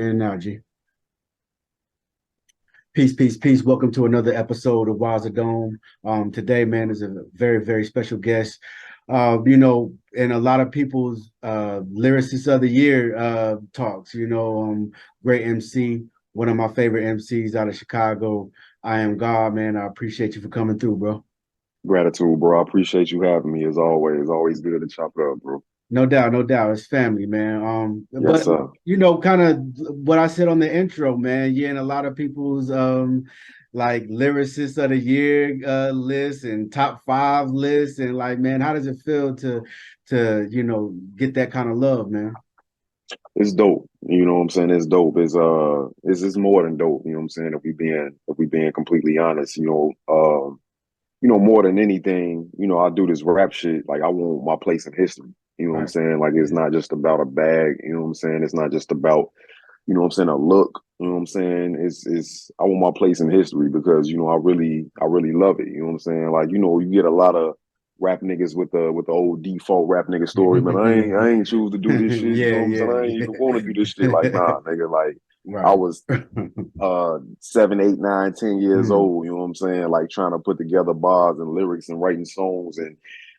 in and out, G. Peace, peace, peace. Welcome to another episode of Wowza Dome. Today, man, is a very, very special guest. In a lot of people's lyricist of the year talks, great MC, one of my favorite MCs out of Chicago. IAMGAWD, man. I appreciate you for coming through, bro. Gratitude, bro. I appreciate you having me as always. Always good to chop it up, bro. No doubt, no doubt. It's family, man. Yes, But sir. kind of what I said on the intro, man. Yeah, and a lot of people's like lyricists of the year lists and top five lists, and like, man, how does it feel to get that kind of love, man? It's dope. You know what I'm saying? It's dope. It's more than dope. You know what I'm saying? If we being completely honest, more than anything, I do this rap shit. Like I want my place in history. You know what I'm Right. saying? Like it's Yeah. not just about a bag. You know what I'm saying? It's not just about a look. You know what I'm saying? It's I want my place in history because I really love it. You know what I'm saying? Like you get a lot of rap niggas with the old default rap nigga story, man. I ain't choose to do this shit. You know Yeah, what I'm saying? yeah, I ain't even want to do this shit. Like yeah. nah, nigga. Like I Right. was 7, 8, 9, 10 years Mhm. old, you know what I'm saying? Like trying to put together bars and lyrics and writing songs and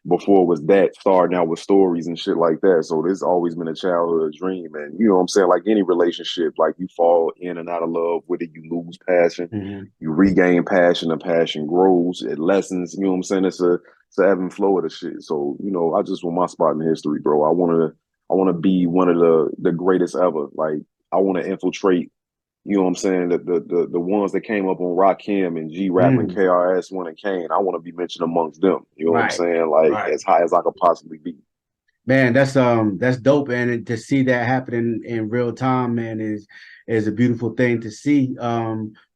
before it was that, starting out with stories and shit like that. So this always been a childhood dream. And you know what I'm saying? Like any relationship, like you fall in and out of love with it, you lose passion, Mhm. you regain passion, and passion grows, it lessens, you know what I'm saying? It's a ebb and flow of the shit. So, I just want my spot in history, bro. I wanna be one of the greatest ever. Like I wanna infiltrate, you know what I'm saying? The ones that came up on Rakim and G Rap and Mhm. KRS-One and Kane, I want to be mentioned amongst them. You know what I'm Right. saying? Like Right. as high as I could possibly be. Man, that's dope, and to see that happen in real time, man, is a beautiful thing to see.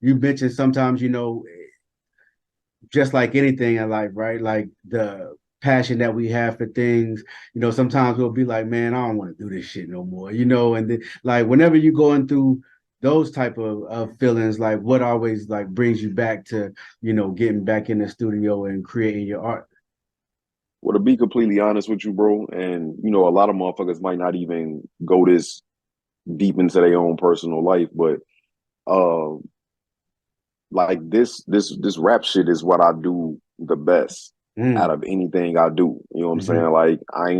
You mentioned sometimes, just like anything in life, right? Like the passion that we have for things, sometimes we'll be like, man, I don't want to do this shit no more, and then, like whenever you're going through those type of feelings, like what always like brings you back to, getting back in the studio and creating your art. Well, to be completely honest with you, bro, and a lot of motherfuckers might not even go this deep into their own personal life, but uh, like this rap shit is what I do the best out Mm. of anything I do. You know what I'm saying? Hmm. Like I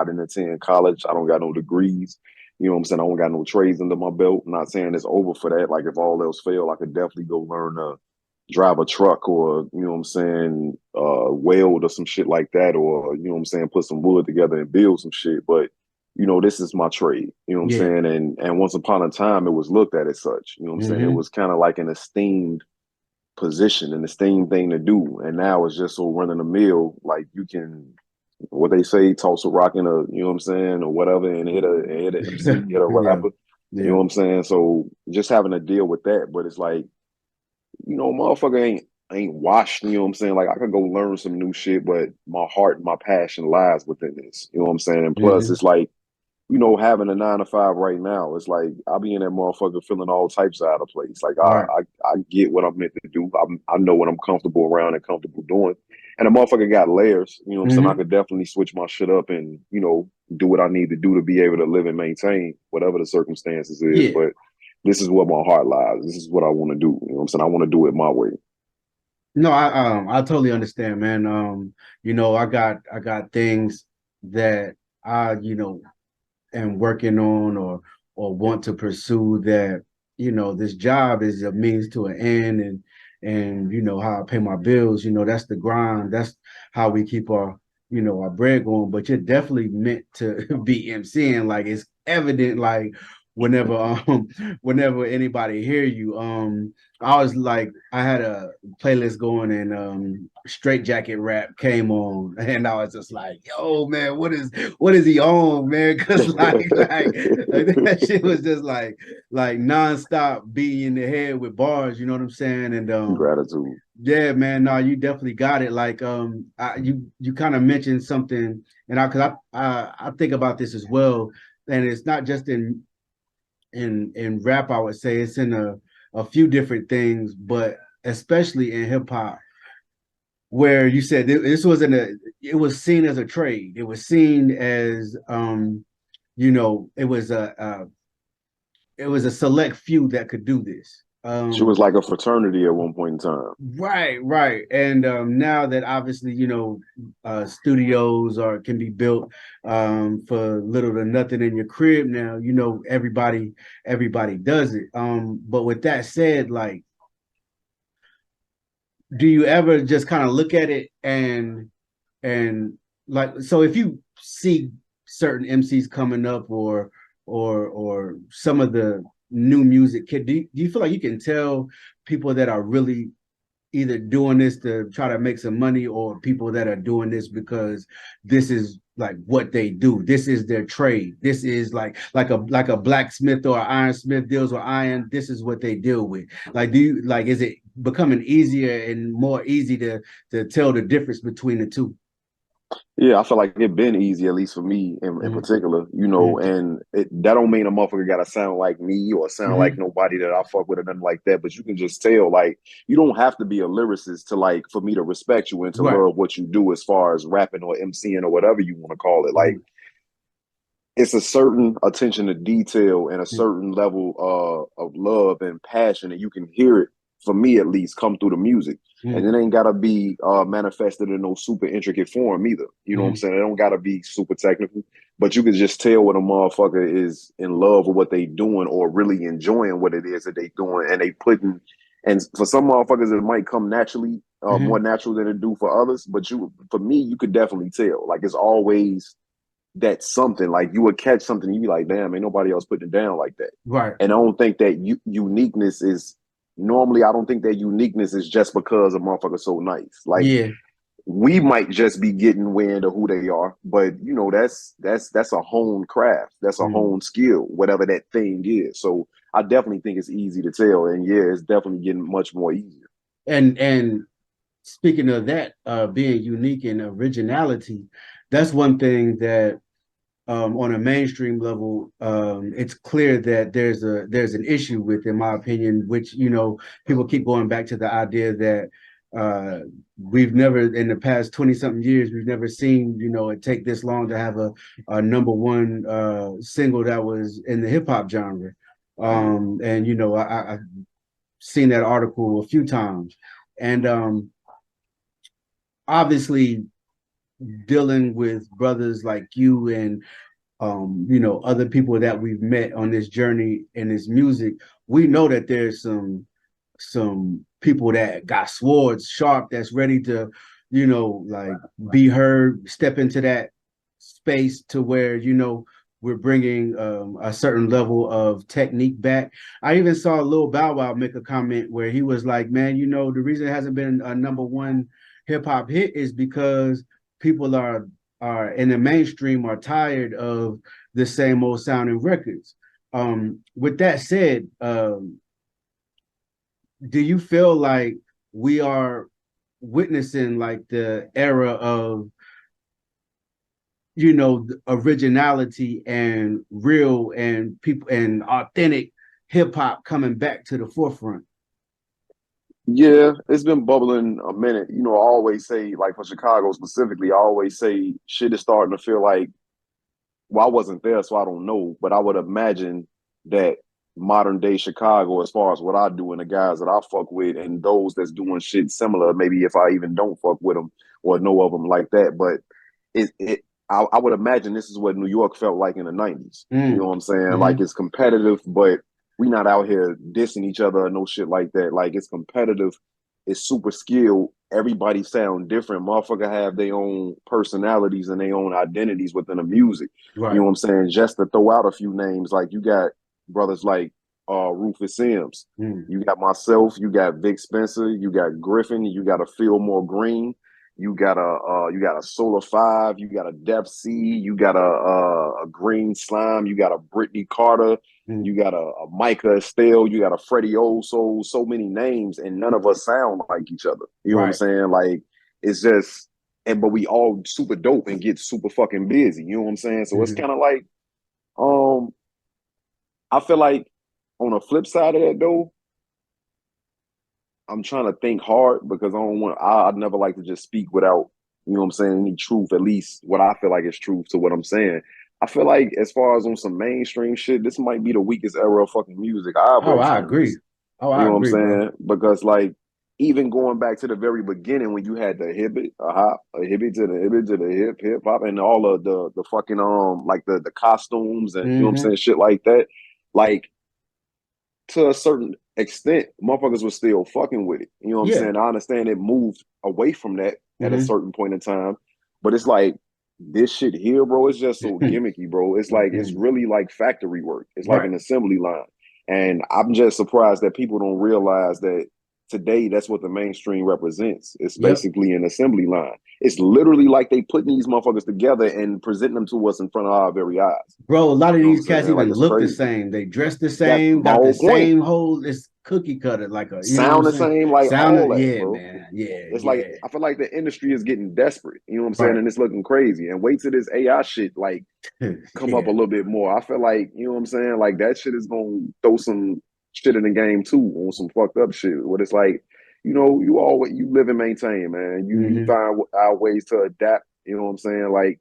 didn't attend college. I don't got no degrees. You know what I'm saying? I don't got no trades under my belt. I'm not saying it's over for that. Like if all else fail, I could definitely go learn to drive a truck or, you know what I'm saying, weld or some shit like that, or, you know what I'm saying, put some wood together and build some shit. But, this is my trade. You know what I'm Yeah. saying? And once upon a time it was looked at as such. You know what I'm saying? It Hmm. was kind of like an esteemed position and the same thing to do. And now it's just so running a mill, like you can, what they say, toss a rock in a, you know what I'm saying, or whatever, and hit a MC, hit a Yeah. rapper. You know Yeah. what I'm saying? So just having to deal with that, but it's like, motherfucker ain't washed, you know what I'm saying? Like I could go learn some new shit, but my heart and my passion lies within this. You know what I'm saying? And plus Hmm. it's like, having a 9 to 5 right now, it's like I be in that motherfucker feeling all types out of place. Like Right. I get what I'm meant to do. I know what I'm comfortable around and comfortable doing. And the motherfucker got layers. You know what I'm saying? I Hmm. could definitely switch my shit up and do what I need to do to be able to live and maintain whatever the circumstances is. Yeah. But this is what my heart lies. This is what I want to do. You know what I'm saying? I want to do it my way. No, I totally understand, man. I got things that I, am working on or want to pursue that, this job is a means to an end, and how I pay my bills, that's the grind. That's how we keep our bread going. But you're definitely meant to be MCing. Like it's evident, like whenever whenever anybody hear you. I was like, I had a playlist going, and Straight Jacket Rap came on, and I was just like, yo, man, what is he on, man? Because like that shit was just like nonstop beating in the head with bars, you know what I'm saying? And Gratitude. yeah, man, no, you definitely got it. Like you kind of mentioned something, and I think about this as well, and it's not just in rap. I would say it's in a few different things, but especially in hip hop, where you said this wasn't it was seen as a trade. It was seen as it was it was a select few that could do this. She was like a fraternity at one point in time. Right, right. And now that obviously, studios are can be built for little to nothing in your crib now, everybody does it. But with that said, like, do you ever just kind of look at it and like, so if you see certain MCs coming up or some of the new music, do you feel like you can tell people that are really either doing this to try to make some money or people that are doing this because this is like what they do. This is their trade. This is like a blacksmith or an ironsmith deals with iron. This is what they deal with. Like, is it becoming easier and more easy to tell the difference between the two? Yeah, I feel like it been easy, at least for me in Mm-hmm. particular, and that don't mean a motherfucker gotta sound like me or sound like Mm-hmm. nobody that I fuck with or nothing like that. But you can just tell, like, you don't have to be a lyricist to like for me to respect you and to Right. love what you do as far as rapping or MCing or whatever you want to call it. Like, Mm-hmm. it's a certain attention to detail and a certain level of love and passion, and you can hear it, for me at least, come through the music. And Mm-hmm. it ain't gotta be manifested in no super intricate form either. You know what I'm saying? It don't gotta be super technical, but you can just tell when a motherfucker is in love with what they doing or really enjoying what it is that they doing, and they putting. And for some motherfuckers, it might come naturally, more Mm-hmm. natural than it do for others. But for me, you could definitely tell. Like, it's always that something, like you would catch something, you'd be like, damn, ain't nobody else putting it down like that. Right. And I don't think that uniqueness is normally, I don't think that uniqueness is just because a motherfucker's so nice. Like, Yeah. we might just be getting wind of who they are, but that's a honed craft, that's a Mm-hmm. honed skill, whatever that thing is. So I definitely think it's easy to tell, and yeah, it's definitely getting much more easier. And speaking of that, being unique and originality, that's one thing that on a mainstream level, it's clear that there's an issue with, in my opinion, which people keep going back to the idea that we've never in the past 20 something years we've never seen it take this long to have a number one single that was in the hip hop genre. And I've seen that article a few times, and obviously dealing with brothers like you and other people that we've met on this journey in this music, we know that there's some people that got swords sharp that's ready to, like be heard, step into that space to where, we're bringing a certain level of technique back. I even saw Lil Bow Wow make a comment where he was like, man, the reason it hasn't been a number one hip hop hit is because people are in the mainstream are tired of the same old sounding records. With that said, do you feel like we are witnessing like the era of originality and real and people and authentic hip hop coming back to the forefront? Yeah, it's been bubbling a minute. I always say, like, for Chicago specifically, I always say shit is starting to feel like, well, I wasn't there, so I don't know, but I would imagine that modern day Chicago, as far as what I do and the guys that I fuck with and those that's doing shit similar, maybe if I even don't fuck with them or know of them like that, but I would imagine this is what New York felt like in the 90s. You know Mm. what I'm saying? Like, Mm-hmm. it's competitive, but we not out here dissing each other or no shit like that. Like, it's competitive, it's super skilled. Everybody sound different. Motherfucker have their own personalities and their own identities within the music. You know Right. what I'm saying? Just to throw out a few names, like, you got brothers like Rufus Sims. Mm. You got myself, you got Vic Spencer, you got Griffin, you got a Fillmore Green, you got a Solar Five, you got a Def C, you got a Green Slime, you got a Brittany Carter, Mm. you got a Micah Estelle, you got a Freddie O. So many names, and none of us sound like each other. You know what I'm Right. saying? Like, it's just, but we all super dope and get super fucking busy. You know what I'm saying? So it's Mm-hmm. kind of like, um, I feel like on the flip side of that though, I'm trying to think hard because I'd never like to just speak without, you know what I'm saying, any truth, at least what I feel like is truth to what I'm saying. I feel like as far as on some mainstream shit, this might be the weakest era of fucking music I ever Oh, I agree. experienced. Oh, You I know what I'm agree, bro. saying? Because like even going back to the very beginning when you had the hip it, a hop, a hippie to the hip it to the hip hop, and all of the fucking like the costumes and you know what I'm Mm-hmm. saying, shit like that. Like to a certain extent, motherfuckers was still fucking with it. You know what I'm Yeah. saying? I understand it moved away from that at a Mm-hmm. certain point in time, but it's like this shit here, bro. It's just so gimmicky, bro. It's like it's really like factory work. It's like Right. an assembly line, and I'm just surprised that people don't realize that today that's what the mainstream represents. It's Yep. basically an assembly line. It's literally like they putting these motherfuckers together and presenting them to us in front of our very eyes. Bro, a lot of You know what these I'm cats saying? Like even it's look the crazy. same. They dress the That's same, my got the whole point. same whole, it's cookie cutter, like a, you know what I'm Sound the saying? same, like all Sound, that, yeah, bro. man. Yeah, It's like yeah. I feel like the industry is getting desperate. You know what I'm saying? Right. And it's looking crazy. And wait till this AI shit like come up a Yeah. little bit more. I feel like you know what I'm saying. Like that shit is gonna throw some shit in the game too on some fucked up shit. What it's like, you know, you always you live and maintain, man. You Mm-hmm. find our ways to adapt. You know what I'm saying? Like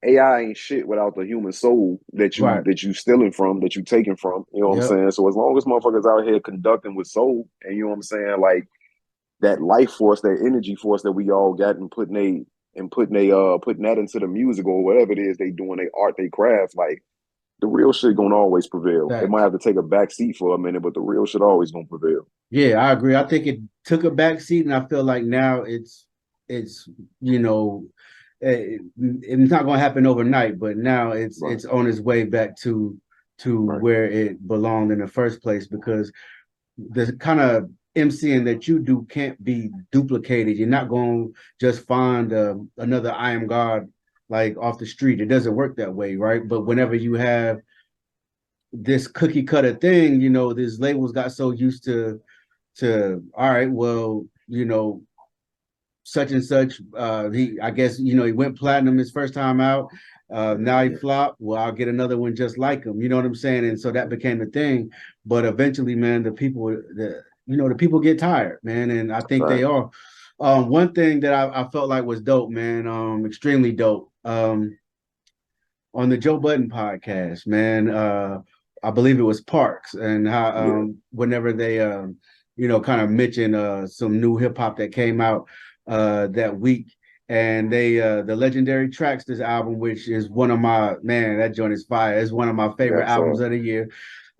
AI ain't shit without the human soul Right. that you stealing from, that you taking from. You know what I'm Yep. saying? So as long as motherfuckers out here conducting with soul, and you know what I'm saying, like that life force, that energy force that we all got and putting that into the music or whatever it is they doing, they art, they craft, like the real shit gonna always prevail. It might Facts. have to take a back seat for a minute, but the real shit always gonna prevail. Yeah, I agree. I think it took a back seat, and I feel like now it's you know it's not going to happen overnight, but now Right, it's on its way back to right, where it belonged in the first place because the kind of MCing that you do can't be duplicated. You're not going to just find another I Am God like off the street. It doesn't work that way, right? But whenever you have this cookie cutter thing, these labels got so used to all right, well, such and such. He, I guess, he went platinum his first time out. Now he mm-hmm. flopped. Well, I'll get another one just like him. You know what I'm saying? And so that became the thing. But eventually, man, the people get tired, man, and I think they Right. are. One thing that I felt like was dope, man, extremely dope. On the Joe Budden podcast, man. I believe it was Parks and how Yeah, whenever they kind of mentioned some new hip hop that came out that week. And they the legendary Traxster's album, which is one of my man, that joint is fire. It's one of my favorite yes albums sir, of the year.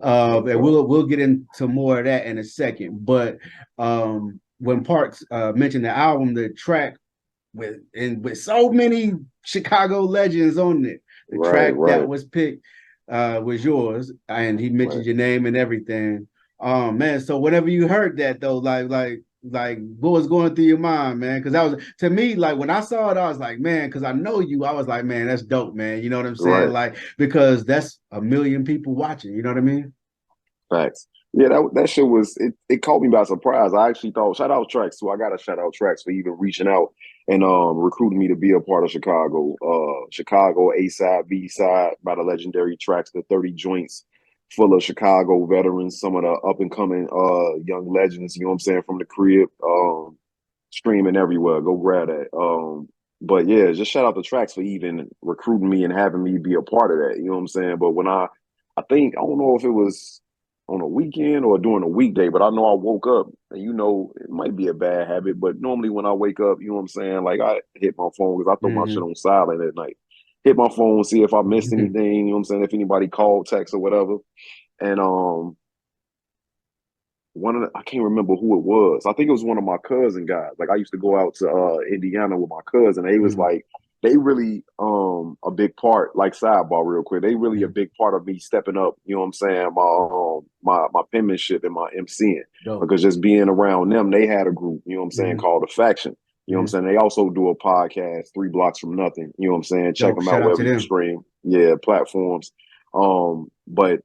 yes And sir. we'll get into more of that in a second. But when Parks mentioned the album, the track with so many Chicago legends on it. The Right, track that right, was picked was yours, and he mentioned right. your name and everything. Man, so whenever you heard that though, like what was going through your mind, man? Because that was to me, like when I saw it, I was like, man, because I know you, I was like, man, that's dope, man. You know what I'm saying? Right. Like, because that's a million people watching, you know what I mean? Facts. Yeah, that shit was it caught me by surprise. I actually thought shout out Trax too. I gotta shout out Trax for even reaching out and recruiting me to be a part of Chicago. Chicago A side, B side by the legendary Trax, the 30 joints full of Chicago veterans, some of the up and coming young legends, you know what I'm saying, from the crib. Streaming everywhere. Go grab that. But yeah, just shout out to Trax for even recruiting me and having me be a part of that. You know what I'm saying? But when I think I don't know if it was on a weekend or during a weekday, but I know I woke up and it might be a bad habit, but normally when I wake up, you know what I'm saying? Like I hit my phone because I throw my shit Mm-hmm. on silent at night. Hit my phone, see if I missed anything, you know what I'm saying? If anybody called, text or whatever. And one of the, I can't remember who it was. I think it was one of my cousin guys. Like I used to go out to Indiana with my cousin. They was Mm-hmm. like they really a big part, like sidebar real quick. They really a Mm-hmm. big part of me stepping up, you know what I'm saying, my penmanship and my MCing. Dope. Because just being around them, they had a group, you know what I'm saying, Mm-hmm. called the Faction. You know what I'm Mm-hmm. saying? They also do a podcast, 3 Blocks from Nothing. You know what I'm saying? Check Dope. them Shout out out to wherever you them. stream. Yeah, platforms. But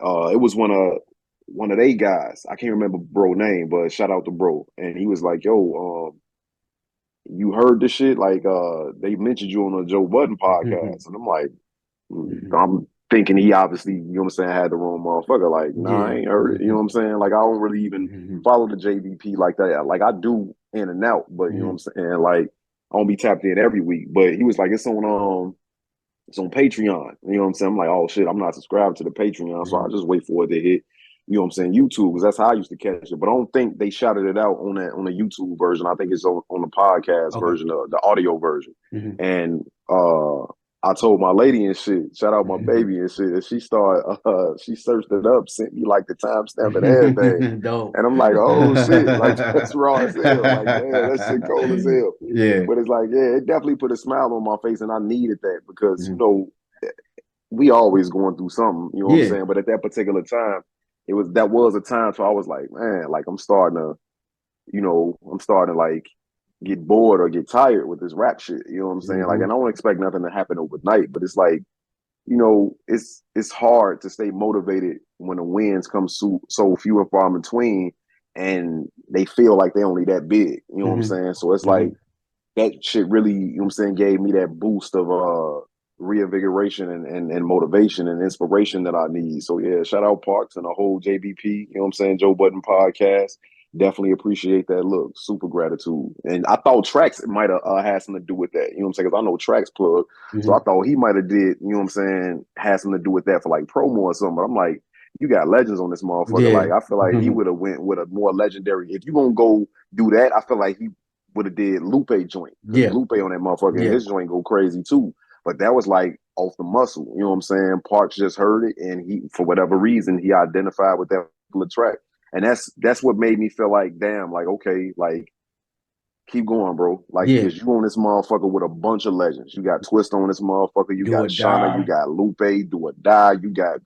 it was one of they guys. I can't remember bro name, but shout out to bro. And he was like, "Yo, you heard this shit? Like, they mentioned you on a Joe Budden Mm-hmm. podcast." And I'm like, I'm thinking he obviously, you know what I'm saying, had the wrong motherfucker. Like, nah, I Yeah. ain't heard it. You know Mm-hmm. what I'm saying? Like, I don't really even Mm-hmm. follow the JVP like that. Like, I do in and out, but you know what I'm saying? Like, I don't be tapped in every week. But he was like, it's on It's on Patreon. You know what I'm saying? I'm like, oh shit, I'm not subscribed to the Patreon, so I'll just wait for it to hit. You know what I'm saying? YouTube, because that's how I used to catch it. But I don't think they shouted it out on the YouTube version. I think it's on the podcast Okay. version, the audio version. Mm-hmm. And I told my lady and shit, shout out my baby and shit, and she started she searched it up, sent me like the timestamp and everything. Dope. And I'm like, oh shit, like that's raw as hell. Like, damn, that shit cold as hell. Yeah. But it's like, yeah, it definitely put a smile on my face, and I needed that because Mm-hmm. we always going through something, you know what I'm Yeah. saying? But at that particular time, that was a time so I was like, man, like I'm starting to like get bored or get tired with this rap shit. You know what I'm saying? Like, Mm-hmm. and I don't expect nothing to happen overnight, but it's like, it's hard to stay motivated when the wins come so few and far in between, and they feel like they only that big. You know what I'm Mm-hmm. saying? So it's Mm-hmm. like that shit really, you know what I'm saying, gave me that boost of reinvigoration and motivation and inspiration that I need. So yeah, shout out Parks and the whole JBP, you know what I'm saying, Joe Budden podcast. Definitely appreciate that. Look, super gratitude. And I thought Trax might have had something to do with that. You know what I'm saying? Because I know Trax plug. So I Mm-hmm. thought he might have did, you know what I'm saying, had something to do with that for like promo or something. But I'm like, you got legends on this motherfucker. Yeah. Like, I feel like he Mm-hmm. would have went with a more legendary. If you gonna go do that, I feel like he would have did Lupe joint. Because Yeah. Lupe on that motherfucker and Yeah. his joint go crazy too. But that was like off the muscle. You know what I'm saying? Parks just heard it, and he, for whatever reason, he identified with that particular track, and that's what made me feel like, damn, like okay, like keep going, bro. Like, Yeah. because you on this motherfucker with a bunch of legends. You got Twist on this motherfucker. You Do or got Shauna. You die. got Lupe, Do or Die. You got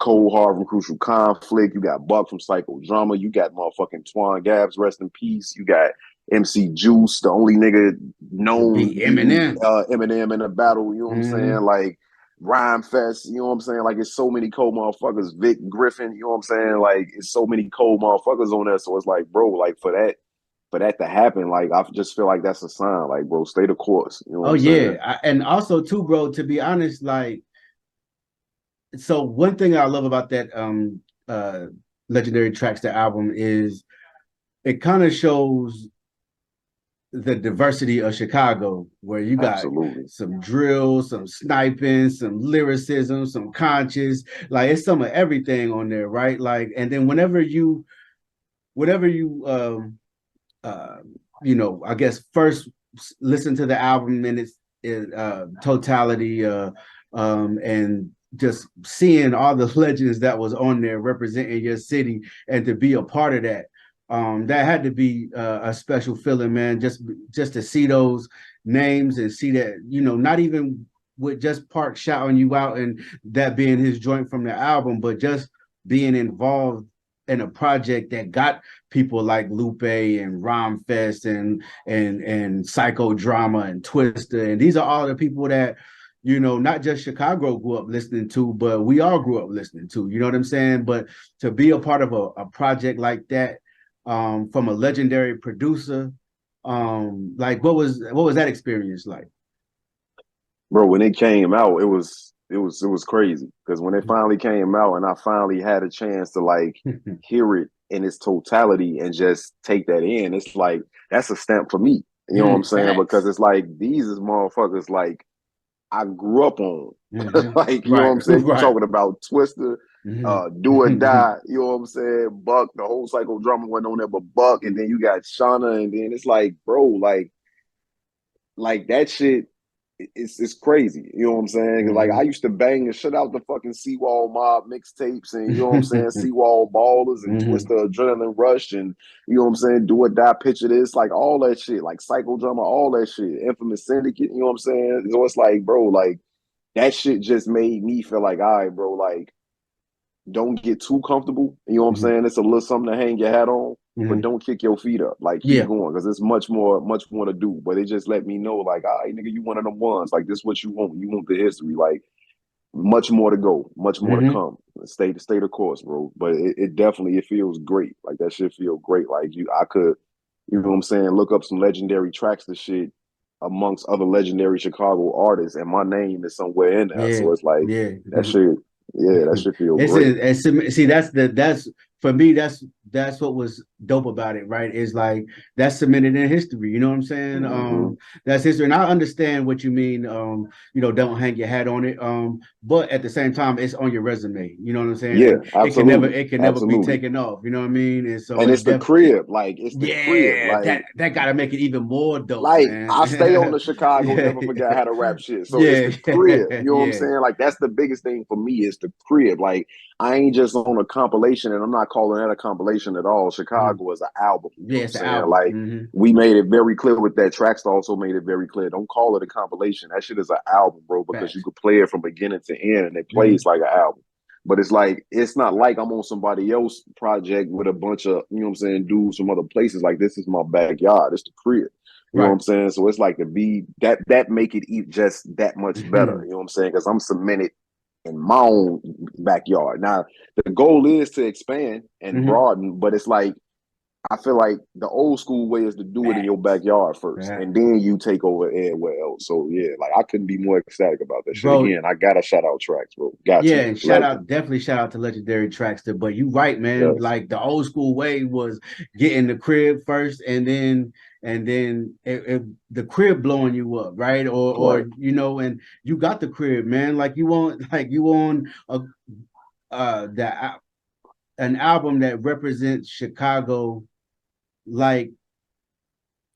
Cold Hard from Crucial Conflict. You got Buck from Psychodrama. You got motherfucking Twan Gabs, rest in peace. You got MC Juice, the only nigga To known be beating Eminem. Eminem in a battle. You know what I'm saying? Mm-hmm. Like Rhyme Fest. You know what I'm saying? Like it's so many cold motherfuckers. Vic Griffin. You know what I'm saying? Like it's so many cold motherfuckers on there. So it's like, bro, like for that to happen, like I just feel like that's a sign. Like, bro, stay the course. You know what Oh I'm saying? yeah. And also too, bro, to be honest, like so one thing I love about that legendary Traxster album is it kind of shows the diversity of Chicago, where you got Absolutely. some drill, some sniping, some lyricism, some conscious, like it's some of everything on there, right? Like, and then whenever you uh I guess first listen to the album in its totality, and just seeing all the legends that was on there representing your city and to be a part of that, that had to be a special feeling, man. Just to see those names and see that, not even with just Park shouting you out and that being his joint from the album, but just being involved in a project that got people like Lupe and Romfest and Psychodrama and Twister. And these are all the people that, not just Chicago grew up listening to, but we all grew up listening to. You know what I'm saying? But to be a part of a project like that, from a legendary producer, like what was that experience like? Bro, when it came out, it was crazy. Because when it finally came out and I finally had a chance to like hear it in its totality and just take that in, it's like that's a stamp for me. You know what I'm saying? Because Facts. it's like these is motherfuckers like I grew up on. Mm-hmm. Like, you know what Right, I'm saying? You right. talking about Twister, Do or Mm-hmm. Die, you know what I'm saying? Buck, the whole Psychodrama went on there, but Buck, and then you got Shauna, and then it's like, bro, like that shit, it's crazy. You know what I'm saying? Like I Mm-hmm. used to bang and shut out the fucking Seawall Mob mixtapes, and you know what I'm saying, Seawall Ballers and Mm-hmm. Twister Adrenaline Rush, and you know what I'm saying, Do or Die, Picture This, like all that shit, like Psychodrama, all that shit, Infamous Syndicate. You know what I'm saying? So it's like, bro, like that shit just made me feel like, all right, bro, like don't get too comfortable. You know what I'm Mm-hmm. saying? It's a little something to hang your hat on, but Mm-hmm. don't kick your feet up. Like keep Yeah. going because it's much more to do. But it just let me know, like, all right, nigga, you one of them ones. Like this, what you want. You want the history. Like much more to go, much more to Mm-hmm. come. Stay the course, bro. But it definitely it feels great. Like that shit feel great. Like I could, you know what I'm saying, look up some legendary Traxster shit amongst other legendary Chicago artists, and my name is somewhere in there. Yeah. So it's like Yeah. that shit. Yeah, that shit feel It's, great. see, that's for me, that's what was dope about it, right? Is like that's cemented in history. You know what I'm saying? Mm-hmm. That's history, and I understand what you mean. Don't hang your hat on it. But at the same time, it's on your resume. You know what I'm saying? Yeah, And absolutely, it can never be absolutely. taken off. You know what I mean? And so And it's it's the def crib, like it's the crib, yeah, like that gotta make it even more dope, like I stay on man. the Chicago, Yeah, never forgot how to rap shit. So it's yeah, the crib. You know what I'm yeah. saying? Like that's the biggest thing for me is the crib. Like I ain't just on a compilation, and I'm not calling that a compilation at all. Mhm. Chicago is an album. You know Yeah, what I'm it's the saying? album. Like we made it very clear with that. Traxster also made it very clear. Don't call it a compilation. That shit is an album, bro, because you Facts. could play it from beginning to end, and it plays like an album. But it's like it's not like I'm on somebody else project with a bunch of, you know what I'm saying, dudes from other places. Like this is my backyard. It's the crib. You know what Right. I'm saying? So it's like to be that make it just that much better. Mhm. You know what I'm saying? Because I'm cemented in my own backyard. Now the goal is to expand and Mhm. broaden, but it's like I feel like the old school way is to do it in your Facts. backyard first, Yeah. and then you take over everywhere else. So yeah, like I couldn't be more ecstatic about that shit. Bro, Again, I gotta shout out tracks, bro. Got yeah, to and legend. definitely shout out to Legendary Traxster. But you right, man. Yes, Like the old school way was getting the crib first, and then the crib blowing you up, right? right. And you got the crib, man. Like you want, like you on a that an album that represents Chicago, like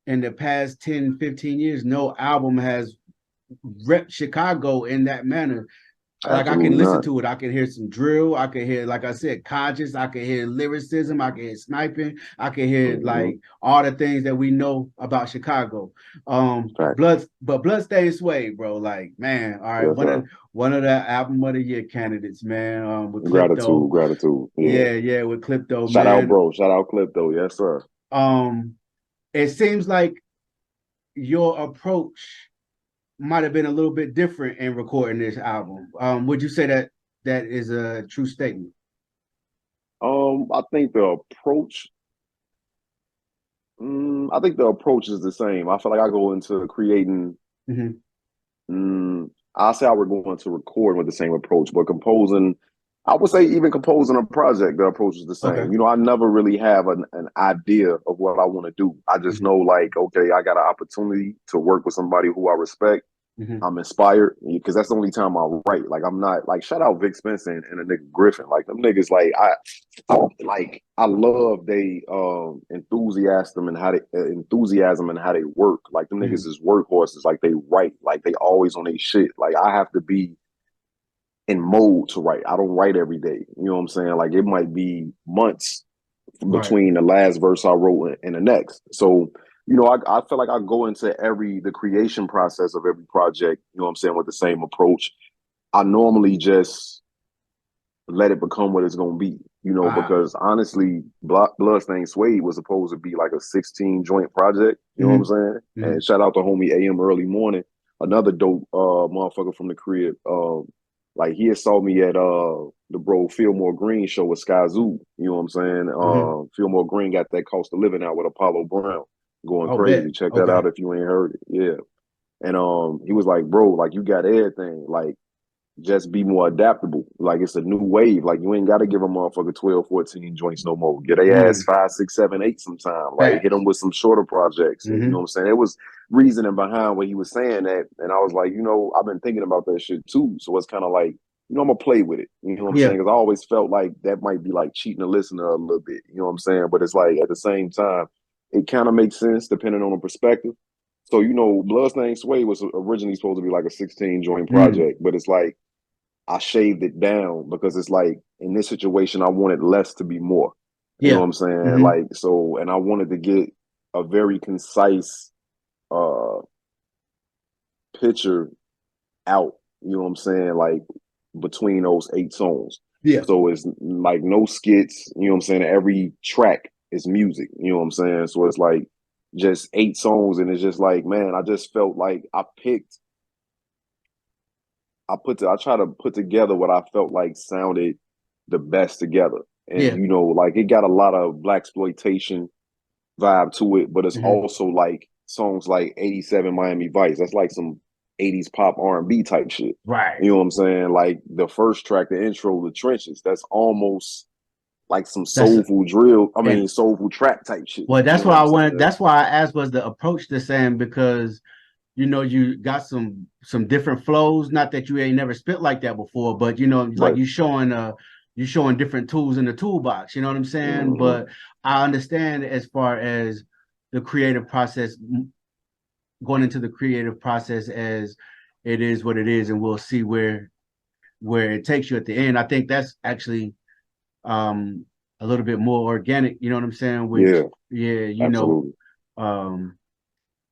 in the past 10, 15 years, no album has rep Chicago in that manner. Like I can Absolutely listen not. to it. I can hear some drill. I can hear, like I said, conscious. I can hear lyricism. I can hear sniping. I can hear Mm-hmm. like all the things that we know about Chicago. Facts. Bloodstained Sway, bro. Like, man, all right, Yes, sir. one of the album of the year candidates, man. With Gratitude, Clipto. gratitude. Yeah. Yeah, with Clipto, Shout out, man. bro. Shout out Clip though. Yes, sir. Um, it seems like your approach might have been a little bit different in recording this album. Would you say that that is a true statement? I think the approach. I think the approach is the same. I feel like I go into creating. Mm-hmm. I'll say I would go into recording with the same approach, but composing, I would say even composing a project, the approach is the Okay. same. You know, I never really have an idea of what I want to do. I just Mm-hmm. know, like, okay, I got an opportunity to work with somebody who I respect. Mm-hmm. I'm inspired because that's the only time I write. Like I'm not like shout out Vic Spencer and a nigga Griffin. Like them niggas I love they enthusiasm and how they work. Like them niggas Mm-hmm. is workhorses. Like they write. Like they always on their shit. Like I have to be in mode to write. I don't write every day. You know what I'm saying? Like it might be months Right. between the last verse I wrote and the next. So, you know, I feel like I go into the creation process of every project, you know what I'm saying, with the same approach. I normally just let it become what it's gonna be, you know, Ah. because honestly, Bloodstained Suede was supposed to be like a 16 joint project, you know what I'm Mm-hmm. saying? Mm-hmm. And shout out to homie AM Early Morning, another dope motherfucker from the crib. Like he had saw me at the bro Fillmore Green show with Sky Zoo, you know what I'm saying? Mm-hmm. Fillmore Green got that cost of living out with Apollo Brown going Oh, bet. crazy. Check that Okay. out if you ain't heard it. Yeah. And he was like, bro, like you got everything. Like just be more adaptable. Like it's a new wave. Like you ain't got to give a motherfucker 12, 14 joints no more. Get a ass Mm-hmm. 5, 6, 7, 8 sometime. Like hit Facts. them with some shorter projects. And, you know Mm-hmm. what I'm saying? It was reasoning behind what he was saying that. And I was like, you know, I've been thinking about that shit too. So it's kind of like, you know, I'm gonna play with it. You know what I'm Yeah. saying? Because I always felt like that might be like cheating the listener a little bit. You know what I'm saying? But it's like at the same time, it kind of makes sense depending on the perspective. So, you know, Bloodstained Sway was originally supposed to be like a 16 joint Mm. project, but it's like I shaved it down because it's like in this situation, I wanted less to be more. You know Yeah. what I'm saying? Mm-hmm. Like, so, and I wanted to get a very concise uh picture out, you know what I'm saying? Like between those 8 songs. Yeah. So it's like no skits, you know what I'm saying? Every track is music, you know what I'm saying? So it's like just 8 songs, and it's just like, man, I just felt like I try to put together what I felt like sounded the best together. And Yeah. you know, like it got a lot of black exploitation vibe to it, but it's Mm-hmm. also like songs like 87 Miami Vice. That's like some 80s pop R&B type shit. Right. You know what I'm saying? Like the first track, the intro, The Trenches, that's almost like some That's soulful drill. I and mean, soulful trap type shit. well, You that's know what what I I'm wanted. saying? That's why I asked was the approach the same because you know you got some different flows. Not that you ain't never spit like that before, but you know, like Right. you showing different tools in the toolbox. You know what I'm saying? Hmm. But I understand as far as the creative process, going into the creative process as it is what it is, and we'll see where it takes you at the end. I think that's actually um a little bit more organic, you know what I'm saying? Which Yeah, yeah, you know, absolutely. um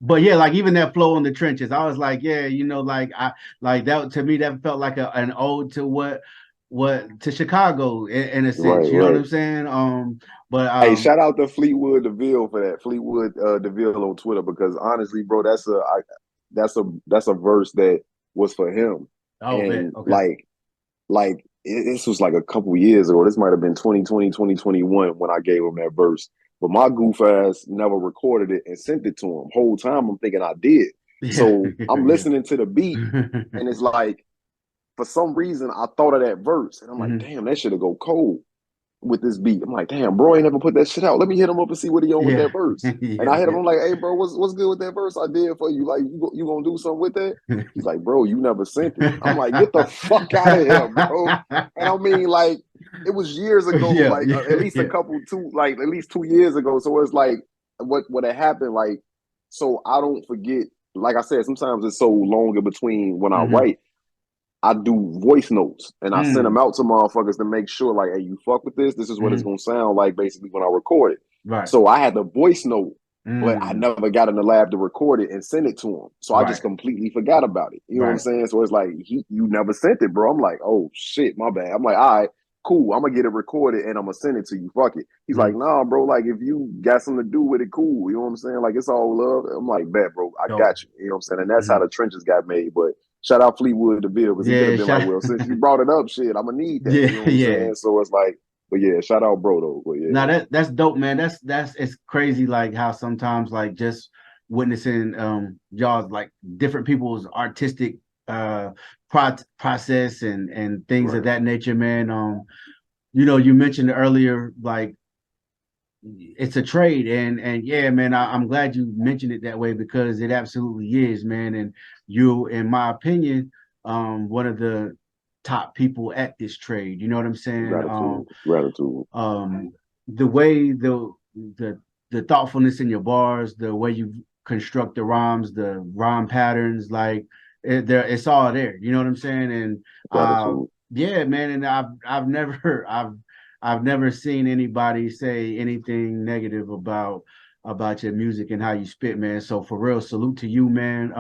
but yeah, like even that flow in the trenches, I was like, yeah, you know, like I like that to me that felt like an ode to what to Chicago in a sense, Right, you know what right. I'm saying? But Hey, shout out to Fleetwood DeVille for that. Fleetwood DeVille on Twitter because honestly, bro, that's a verse that was for him. oh bet, And okay. this was like a couple years ago. This might have been 2020, 2021 when I gave him that verse. But my goof ass never recorded it and sent it to him. Whole time I'm thinking I did. Yeah, So I'm yeah. listening to the beat and it's like for some reason I thought of that verse and I'm like, Mhm. damn, that should have go cold with this beat. I'm like, damn, bro, ain't never put that shit out. Let me hit him up and see what he on with Yeah. that verse. And Yeah, I hit him. yeah. I'm like, hey, bro, what's good with that verse I did for you? Like, you gonna do something with that? He's like, bro, you never sent it. I'm like, get the fuck out of here, bro. And I mean, like, it was years ago, Yeah, like yeah, at least yeah. at least 2 years ago. So it's like, what had happened, like, so I don't forget. Like I said, sometimes it's so long in between when I Hmm. write. I do voice notes and I send them Mm. out to motherfuckers to make sure, like, hey, you fuck with this. This is what it's Hmm. gonna sound like basically when I record it. Right. So I had the voice note, but I Mm. never got in the lab to record it and send it to him. So I just Right. completely forgot about it. You know what I'm Right. saying? So it's like you never sent it, bro. I'm like, oh shit, my bad. I'm like, all right, cool. I'm gonna get it recorded and I'm gonna send it to you. Fuck it. He's like, Mm. nah, bro. Like if you got something to do with it, cool. You know what I'm saying? Like it's all love. I'm like, bet, bro. I Dope. got you. You know what I'm saying? And that's how Hmm. the trenches got made. But shout out Fleetwood DeVille because he could have Yeah. been like, well, since you brought it up, shit, I'm gonna need that. Yeah. You know what I'm Yeah. saying? So it's like, but yeah, shout out bro though. But yeah, Now that's dope, man. That's it's crazy like how sometimes like just witnessing y'all like different people's artistic uh process and things of right. that nature, man. You know, you mentioned earlier like it's a trade and yeah, man, I'm glad you mentioned it that way because it absolutely is, man. And you, in my opinion, one of the top people at this trade. You know what I'm saying? Gratitude, gratitude. Um, the way the the thoughtfulness in your bars, the way you construct the rhymes, the rhyme patterns, like it's all there. You know what I'm saying? And Gratitude. yeah, man. And I've never I've never seen anybody say anything negative about your music and how you spit, man. So for real, salute to you, man.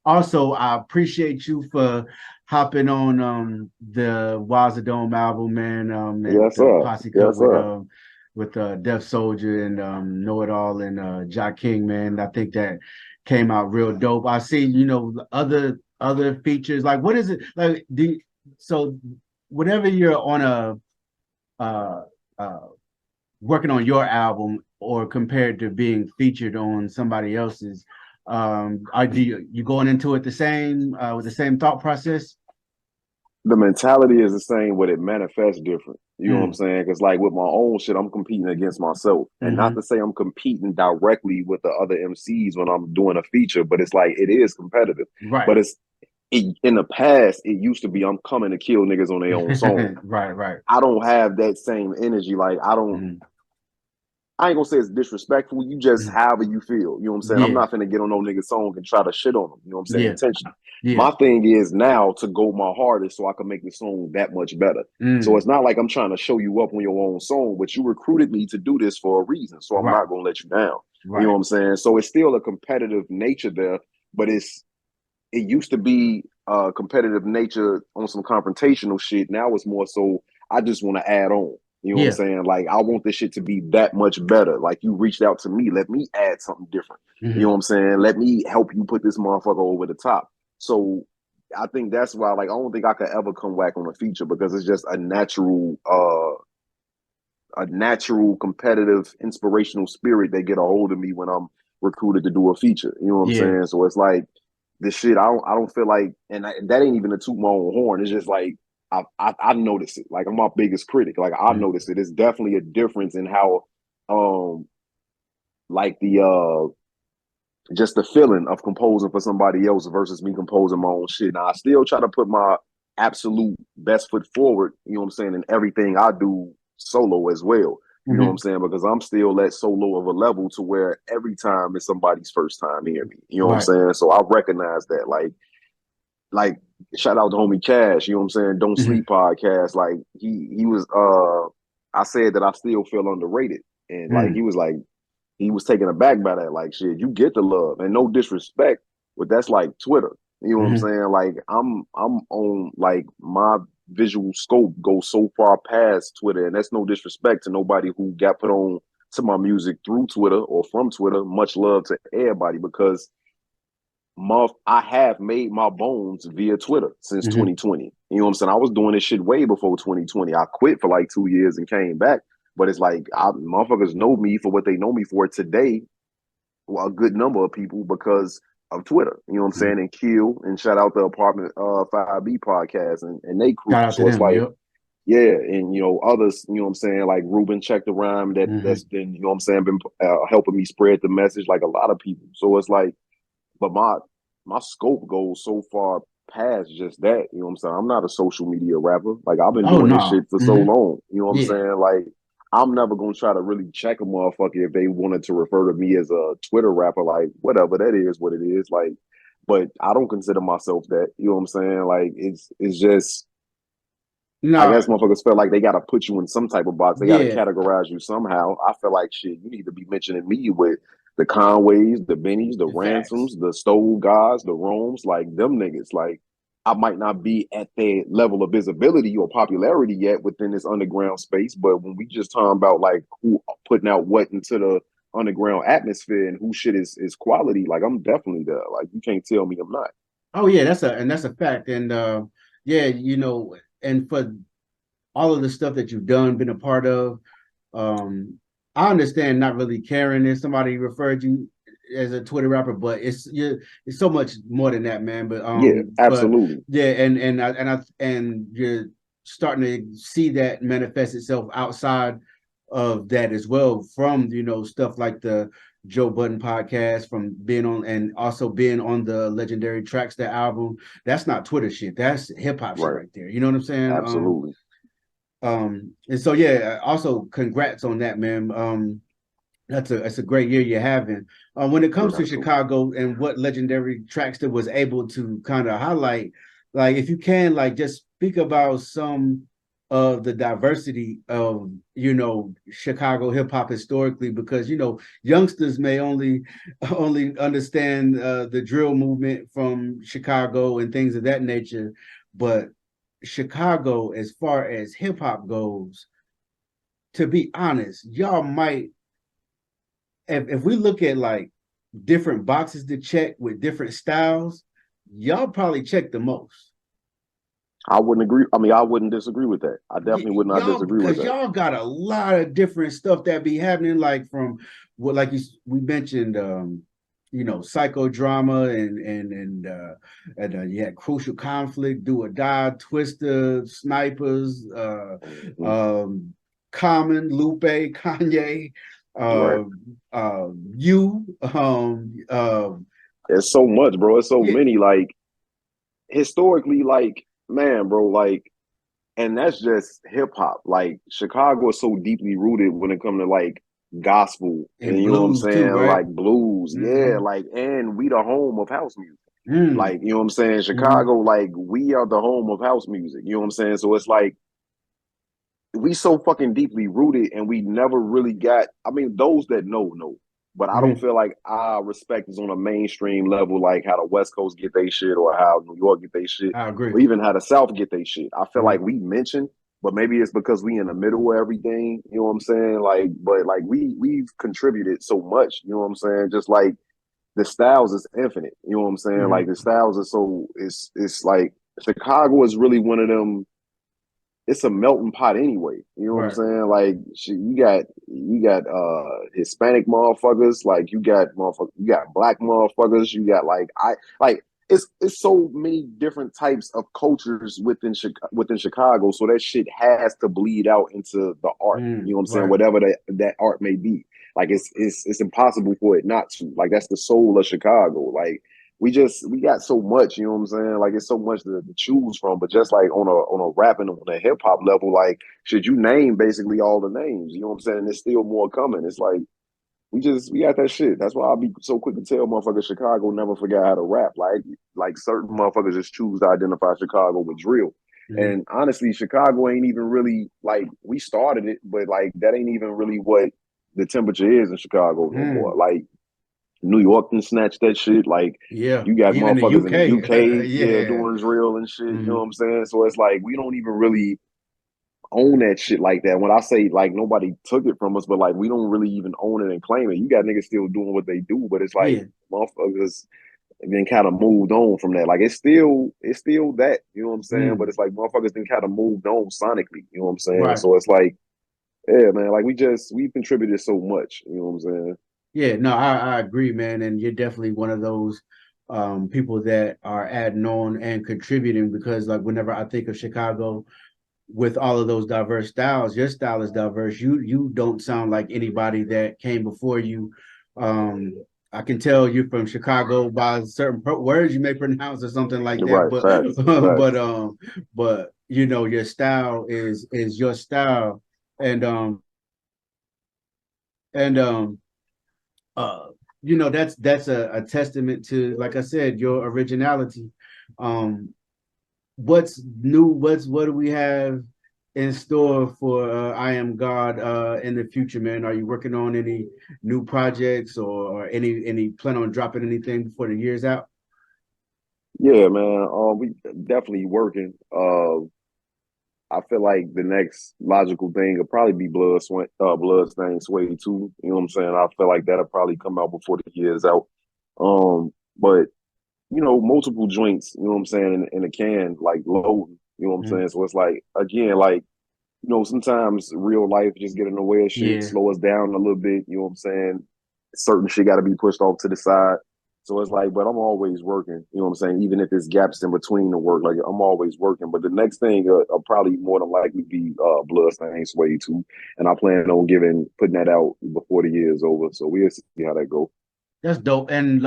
Also, I appreciate you for hopping on the Wazadome album, man, and Yes, the sir. posse cut Yes, sir. with Def Soldier and Know It All and Ja King, man. I think that came out real dope. I see, you know, other features. Like what is it like so whenever you're on a uh uh working on your album or compared to being featured on somebody else's, are you going into it the same with the same thought process? The mentality is the same, but it manifests different. You know what I'm Mm, saying? Because like with my own shit, I'm competing against myself, and not mm-hmm. to say I'm competing directly with the other MCs when I'm doing a feature, but it's like it is competitive. Right. But in the past, it used to be I'm coming to kill niggas on their own song. Right, right. I don't have that same energy. Like Mm-hmm. I ain't gonna say it's disrespectful. You just Mm-hmm. however you feel. You know what I'm saying? I'm Yeah, not gonna get on no nigga song and try to shit on them. You know what I'm saying? yeah, Intentionally. yeah. My thing is now to go my hardest so I can make the song that much better. So Mm, it's not like I'm trying to show you up on your own song, but you recruited me to do this for a reason. So I'm right, not gonna let you down. You know right. what I'm saying? So it's still a competitive nature there, but it used to be competitive nature on some confrontational shit. Now it's more so I just want to add on. You know what I'm Yeah. saying? Like I want this shit to be that much better. Like you reached out to me, let me add something different. You know Mm-hmm. what I'm saying? Let me help you put this motherfucker over the top. So I think that's why, like, I don't think I could ever come back on a feature because it's just a natural, competitive, inspirational spirit that get a hold of me when I'm recruited to do a feature. You know what I'm Yeah. saying? So it's like this shit. I don't feel like, and that ain't even a toot my own horn. It's just like I notice it. Like I'm my biggest critic. Like I Mm-hmm. notice it. It's definitely a difference in how like the just the feeling of composing for somebody else versus me composing my own shit. Now I still try to put my absolute best foot forward, you know what I'm saying, in everything I do solo as well. You know what I'm saying? Because I'm still at so low of a level to where every time it's somebody's first time hearing me. You know what I'm Right. saying? So I recognize that. Like shout out to homie Cash, you know what I'm saying? Don't Mm-hmm. Sleep podcast. Like he was I said that I still feel underrated. And like Mm-hmm. he was taken aback by that. Like, shit, you get the love, and no disrespect, but that's like Twitter. You know what I'm Mm-hmm. saying? Like, I'm on like my visual scope goes so far past Twitter, and that's no disrespect to nobody who got put on to my music through Twitter or from Twitter. Much love to everybody because I have made my bones via Twitter since Mm-hmm. 2020. You know what I'm saying? I was doing this shit way before 2020. I quit for like 2 years and came back. But it's like motherfuckers know me for what they know me for today. Well, a good number of people because of Twitter. You know what I'm Mm-hmm. saying? And Kill and shout out the Apartment 5B podcast and they crew. Shout out to So it's them. like, Yep. yeah, and others, you know what I'm saying, like Ruben Check the Rhyme Mm-hmm. that's been, you know what I'm saying, been helping me spread the message like a lot of people. So it's like, but my scope goes so far past just that. You know what I'm saying? I'm not a social media rapper. Like I've been Oh doing this no. shit for so Mm-hmm. long. You know what I'm Yeah. saying? Like I'm never gonna try to really check a motherfucker if they wanted to refer to me as a Twitter rapper. Like whatever, that is what it is. Like, but I don't consider myself that. You know what I'm saying? Like it's just I No. guess motherfuckers feel like they gotta put you in some type of box. They gotta Yeah. categorize you somehow. I feel like shit, you need to be mentioning me with the Conways, the Bennies, the Facts. Ransoms, the Stove guys, the Romes, like them niggas. Like I might not be at their level of visibility or popularity yet within this underground space, but when we just talking about like who putting out what into the underground atmosphere and who shit is quality, like I'm definitely there. Like you can't tell me I'm not. Oh yeah, that's a fact. And yeah, and for all of the stuff that you've done, been a part of, um, I understand not really caring if somebody referred you as a Twitter rapper, but it's so much more than that, man. Yeah, But absolutely. yeah, and you're starting to see that manifest itself outside of that as well, from stuff like the Joe Budden podcast, from being on and also being on the legendary Traxster album. That's not Twitter shit. That's hip hop shit Right. right there. You know what I'm saying? Absolutely. And so yeah, also congrats on that, man. That's a great year you're having. When it comes to Absolutely. Chicago and what legendary Traxster was able to kind of highlight, like if you can, like just speak about some of the diversity of Chicago hip hop historically, because youngsters may only understand the drill movement from Chicago and things of that nature, but Chicago, as far as hip hop goes, to be honest, y'all might, if we look at like different boxes to check with different styles, y'all probably check the most. I wouldn't agree. I mean, I wouldn't disagree with that. I definitely would not Y'all, disagree with because that. y'all got a lot of different stuff that be happening, like from what, like we mentioned, psychodrama and you had crucial conflict, do or die, Twister, snipers, Mhm. Common, Lupe, Kanye, Right. uh, you, It's so much, bro. It's so yeah, many. Like historically, like man, bro. Like, and that's just hip hop. Like Chicago is so deeply rooted when it comes to like gospel, and and you know what I'm blues too, saying, right? like blues. Yeah, Mm-hmm. like, and we the home of house music. Mm-hmm. Like, you know what I'm saying? Chicago, like, we are the home of house music. You know what I'm saying? So it's like we so fucking deeply rooted and we never really got, I mean, those that know, but I don't Mm-hmm. feel like our respect is on a mainstream level, like how the West Coast get their shit or how New York get their shit, I agree. or even how the South get their shit. I feel Mm-hmm. like we mention, but maybe it's because we in the middle of everything, you know what I'm saying? Like, but like we've contributed so much, you know what I'm saying? Just like the styles is infinite, you know what I'm saying? Like Mm-hmm. the styles are so it's like Chicago is really one of them, it's a melting pot anyway. You know what I'm Right. saying? Like you got Hispanic motherfuckers, like you got black motherfuckers, you got like I like it's so many different types of cultures within Chicago, so that shit has to bleed out into the art. You know what I'm saying? Right. Whatever that art may be, like it's impossible for it not to. Like that's the soul of Chicago. Like we got so much. You know what I'm saying? Like it's so much to choose from. But just like on a rapping on a hip hop level, like should you name basically all the names? You know what I'm saying? There's still more coming. It's like we got that shit. That's why I'll be so quick to tell motherfuckers Chicago never forgot how to rap. Like certain motherfuckers just choose to identify Chicago with drill. Mm-hmm. And honestly, Chicago ain't even really like we started it, but like that ain't even really what the temperature is in Chicago no more. Mm. Like New York can snatch that shit. Like Yeah. you got Even the motherfuckers in the UK. UK, yeah, Yeah. doing drill and shit. You know Mm-hmm. what I'm saying? So it's like we don't even really own that shit like that. When I say like nobody took it from us, but like we don't really even own it and claim it. You got niggas still doing what they do, but it's like Yeah. motherfuckers then kind of moved on from that. Like it's still that, you know what I'm saying? But Mm. it's like motherfuckers then kind of moved on sonically, you know what I'm saying? Right. So it's like, yeah, man, like we've contributed so much, you know what I'm saying? Yeah, no, I agree, man. And you're definitely one of those people that are adding on and contributing because like whenever I think of Chicago with all of those diverse styles, your style is diverse. You don't sound like anybody that came before you. Um, I can tell you're from Chicago by certain words you may pronounce or something like You're that, right, but facts, but facts. you know your style is your style, and and uh you know that's a testament to, like I said, your originality. um what's new, what do we have in store for I Am God in the future, man? Are you working on any new projects, or any plan on dropping anything before the year's out? Yeah, man. We definitely working. I feel like the next logical thing will probably be Bloodstain Sway 2. You know what I'm saying? I feel like that'll probably come out before the year's out. But multiple joints, you know what I'm saying, in a can, like loading, you know what I'm Mhm. saying? So it's like again, like, sometimes real life just get in the way of shit, Yeah, slow us down a little bit, you know what I'm saying? Certain shit gotta be pushed off to the side. So it's like, but I'm always working, you know what I'm saying? Even if there's gaps in between the work, like I'm always working. But the next thing will probably more than likely be Bloodstains Way 2. And I plan on putting that out before the year is over. So we'll see how that goes. that's dope. And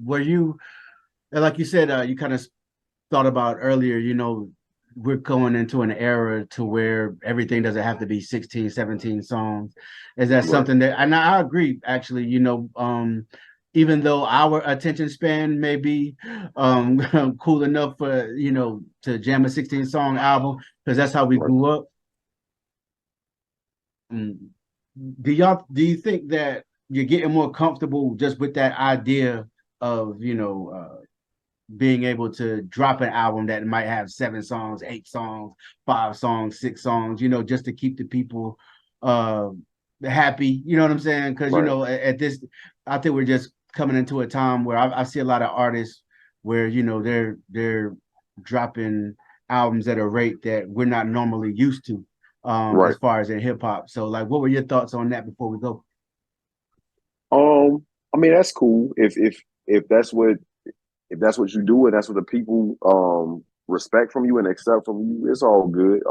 were you, like you said, you kind of thought about earlier, we're going into an era to where everything doesn't have to be 16, 17 songs. Is that Right, something that, and I agree, actually, even though our attention span may be cool enough for, to jam a 16 song album, because that's how we right. grew up. Mm, do you think that you're getting more comfortable just with that idea of, being able to drop an album that might have 7 songs, 8 songs, 5 songs, 6 songs, just to keep the people uh happy, you know what I'm saying? Because Right. at this, I think we're just coming into a time where I see a lot of artists where they're dropping albums at a rate that we're not normally used to, as Right. far as in hip hop. So like, what were your thoughts on that before we go? I mean that's cool if that's what you do and that's what the people respect from you and accept from you, it's all good.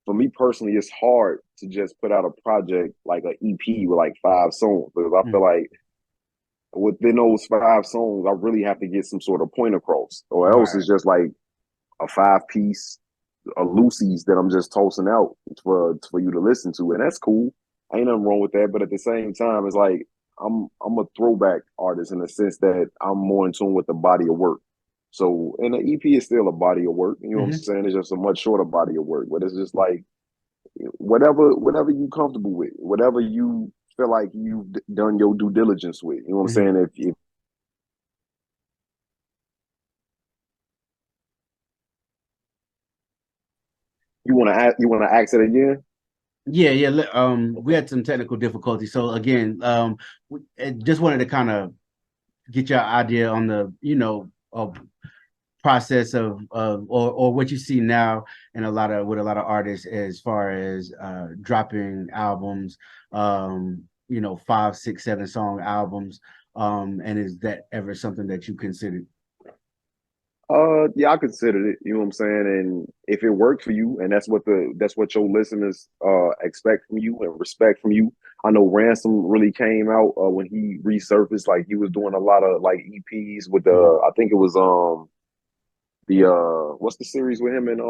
For me personally, it's hard to just put out a project like an EP with like 5 songs because I feel Mm, like within those 5 songs, I really have to get some sort of point across, or else right. it's just like a 5 piece, a loosies that I'm just tossing out for you to listen to, and that's cool. Ain't nothing wrong with that, but at the same time, it's like I'm a throwback artist in the sense that I'm more in tune with the body of work. So, and the EP is still a body of work. You know what I'm Mhm. saying? It's just a much shorter body of work, but it's just like whatever you comfortable with, whatever you feel like you've done your due diligence with. You know what I'm Mhm. saying? If you want to ask it again. Yeah, yeah. We had some technical difficulties. So again, just wanted to kind of get your idea on the, process or what you see now in with a lot of artists as far as dropping albums, 5, 6, 7 song albums. And is that ever something that you considered? Yeah, I considered it, you know what I'm saying? And if it worked for you and that's what your listeners expect from you and respect from you. I know Ransom really came out when he resurfaced, like he was doing a lot of like EPs with Mhm. the I think it was the what's the series with him and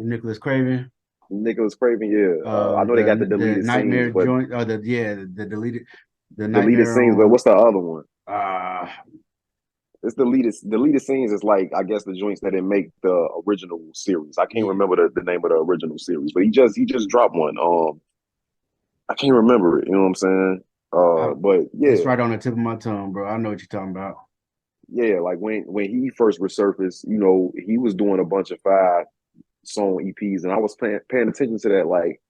Nicholas Craven, Nicholas Craven, yeah. I know they got the the deleted scenes, Nightmare but joint, or the yeah, the deleted, the deleted Nightmare scenes, but on what's the other one? uh It's deleted scenes is like I guess the joints that didn't make the original series. I can't yeah, remember the name of the original series, but he just dropped one. I can't remember it. You know what I'm saying? I, But it's yeah, right on the tip of my tongue, bro. I know what you're talking about. yeah. Like when he first resurfaced, you know, he was doing a bunch of 5 song EPs, and I was paying attention to that. Like,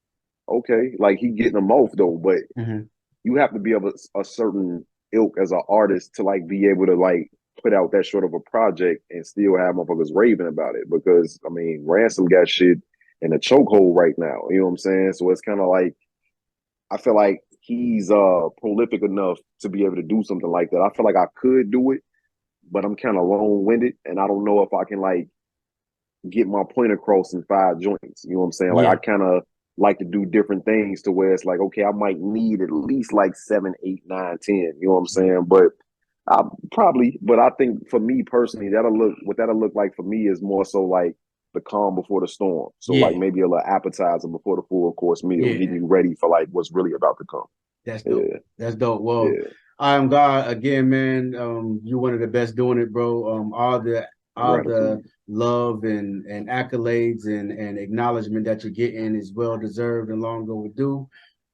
okay, like he getting them off though, but Hmm. you have to be of a certain ilk as an artist to like be able to like put out that short of a project and still have motherfuckers raving about it. Because I mean, Ransom got shit in a chokehold right now. You know what I'm saying? So it's kind of like I feel like he's prolific enough to be able to do something like that. I feel like I could do it, but I'm kind of long winded, and I don't know if I can like get my point across in 5 joints. You know what I'm saying? Like I Yeah, kind of like to do different things to where it's like, okay, I might need at least like 7, 8, 9, 10. You know what I'm saying? But I probably, but I think for me personally, that'll look like for me is more so like the calm before the storm. So like yeah, maybe a little appetizer before the full course meal, getting yeah. you ready for like what's really about to come. That's dope. Yeah, That's dope. Well, yeah. I am God again, man. You're one of the best doing it, bro. All the Gratitude. love and accolades and acknowledgement that you're getting is well deserved and long overdue.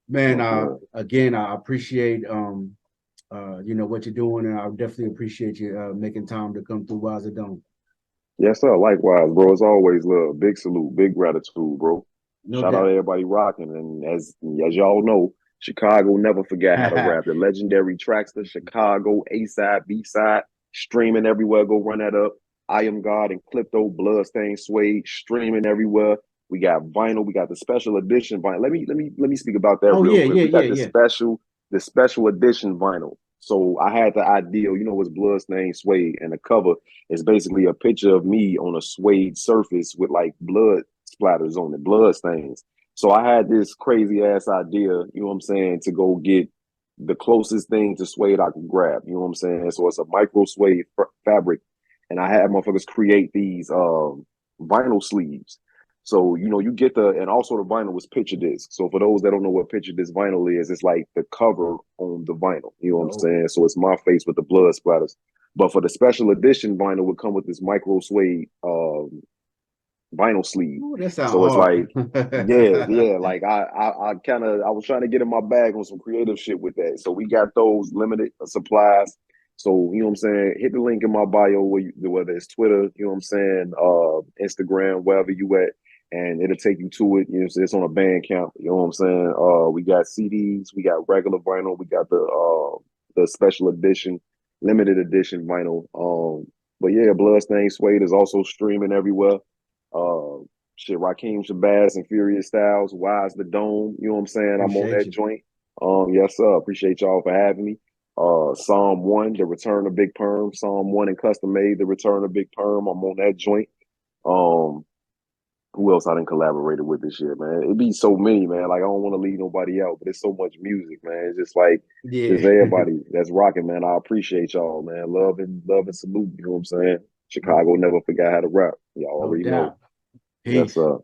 Man, Much love. again, I appreciate what you're doing, and I definitely appreciate you making time to come through Wise Dome. Yes, sir. Likewise, bro. As always, love. Big salute. Big gratitude, bro. No Shout out to doubt. everybody rocking. And as y'all know, Chicago never forgot how to rap. The legendary Traxster, Chicago, A side, B side, streaming everywhere. Go run that up. I Am God and Clipto, Bloodstained Suede, streaming everywhere. We got vinyl. We got the special edition vinyl. Let me speak about that Oh real yeah, quick. yeah, We yeah, got yeah. the special edition vinyl. So I had the ideal, you know, it's Bloodstained Suede, and the cover is basically a picture of me on a suede surface with like blood splatters on it, blood stains. So I had this crazy ass idea, you know what I'm saying, to go get the closest thing to suede I could grab. You know what I'm saying? So it's a micro suede fabric, and I had motherfuckers create these vinyl sleeves. So you know you get and also the vinyl was picture disc. So for those that don't know what picture disc vinyl is, it's like the cover on the vinyl. You know what I'm Oh, saying? So it's my face with the blood splatters. But for the special edition vinyl, would come with this micro suede vinyl sleeve. ooh, that sounds So it's like, yeah, hard. yeah. Like I kind of I was trying to get in my bag on some creative shit with that. So we got those limited supplies. So you know what I'm saying. Hit the link in my bio whether it's Twitter, you know what I'm saying, Instagram, wherever you at, and it'll take you to it. You know, so it's on a band count. You know what I'm saying. We got CDs, we got regular vinyl, we got the special edition, limited edition vinyl. But yeah, Bloodstained Suede is also streaming everywhere. Uh, shit, Raheem Shabazz and Furious Styles, Wise the Dome. You know what I'm saying? I'm on Appreciate that you. joint. Yes, sir. Appreciate y'all for having me. Psalm 1, The Return of Big Perm. Psalm 1 and Custom Made, The Return of Big Perm. I'm on that joint. Um, who else I didn't collaborated with this year, man? It be so many, man. Like I don't want to leave nobody out, but it's so much music, man. It's just like just Yeah. everybody that's rocking, man. I appreciate y'all, man. Love and salute. You know what I'm saying? No, Chicago never forgot how to rap. Y'all no already know. doubt. Yes, Peace. sir.